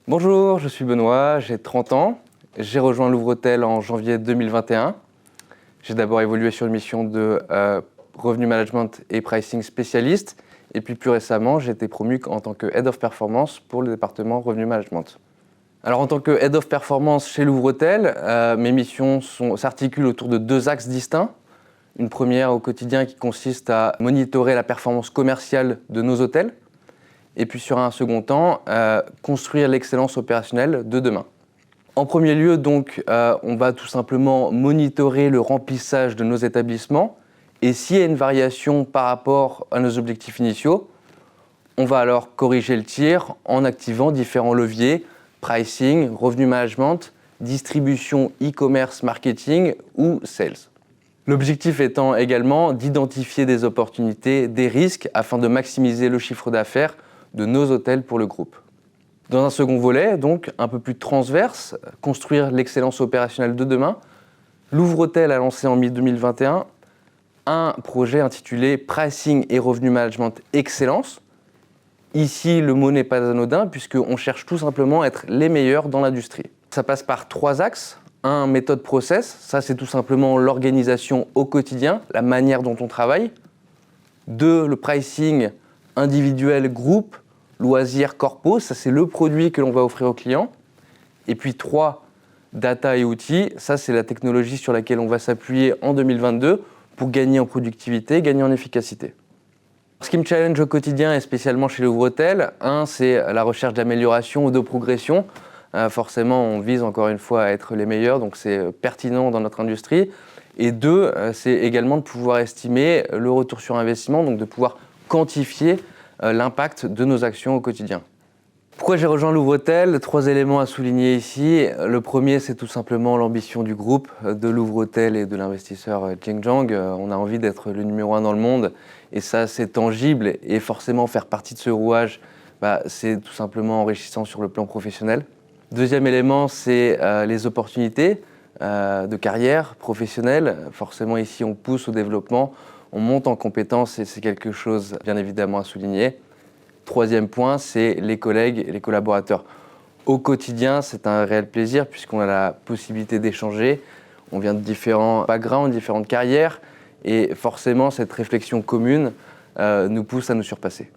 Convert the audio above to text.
Bonjour, je suis Benoît, j'ai 30 ans. J'ai rejoint Louvre-Hôtel en janvier 2021. J'ai d'abord évolué sur une mission de Revenu Management et Pricing spécialiste. Et puis plus récemment, j'ai été promu en tant que Head of Performance pour le département Revenu Management. Alors en tant que Head of Performance chez Louvre-Hôtel, mes missions s'articulent autour de deux axes distincts. Une première au quotidien qui consiste à monitorer la performance commerciale de nos hôtels. Et puis sur un second temps, construire l'excellence opérationnelle de demain. En premier lieu, donc, on va tout simplement monitorer le remplissage de nos établissements. Et s'il y a une variation par rapport à nos objectifs initiaux, on va alors corriger le tir en activant différents leviers, pricing, revenu management, distribution, e-commerce, marketing ou sales. L'objectif étant également d'identifier des opportunités, des risques afin de maximiser le chiffre d'affaires de nos hôtels pour le groupe. Dans un second volet, donc un peu plus transverse, construire l'excellence opérationnelle de demain, Louvre-Hôtel a lancé en mi-2021 un projet intitulé Pricing et Revenu Management Excellence. Ici, le mot n'est pas anodin puisqu'on cherche tout simplement à être les meilleurs dans l'industrie. Ça passe par trois axes. Un, méthode process, ça c'est tout simplement l'organisation au quotidien, la manière dont on travaille. Deux, le pricing individuel, groupe, loisirs, corpo, ça c'est le produit que l'on va offrir aux clients. Et puis 3, data et outils, ça c'est la technologie sur laquelle on va s'appuyer en 2022 pour gagner en productivité, gagner en efficacité. Ce qui me challenge au quotidien et spécialement chez Louvre-Hôtel, un, c'est la recherche d'amélioration ou de progression. Forcément, on vise encore une fois à être les meilleurs, donc c'est pertinent dans notre industrie. Et deux, c'est également de pouvoir estimer le retour sur investissement, donc de pouvoir quantifier l'impact de nos actions au quotidien. Pourquoi j'ai rejoint Louvre-Hôtel? Trois éléments à souligner ici. Le premier, c'est tout simplement l'ambition du groupe, de Louvre-Hôtel et de l'investisseur Jiang. On a envie d'être le numéro 1 dans le monde et ça, c'est tangible et forcément faire partie de ce rouage, c'est tout simplement enrichissant sur le plan professionnel. Deuxième élément, c'est les opportunités de carrière professionnelle. Forcément, ici, on pousse au développement, on monte en compétences et c'est quelque chose, bien évidemment, à souligner. Troisième point, c'est les collègues et les collaborateurs. Au quotidien, c'est un réel plaisir puisqu'on a la possibilité d'échanger. On vient de différents backgrounds, différentes carrières et forcément, cette réflexion commune nous pousse à nous surpasser.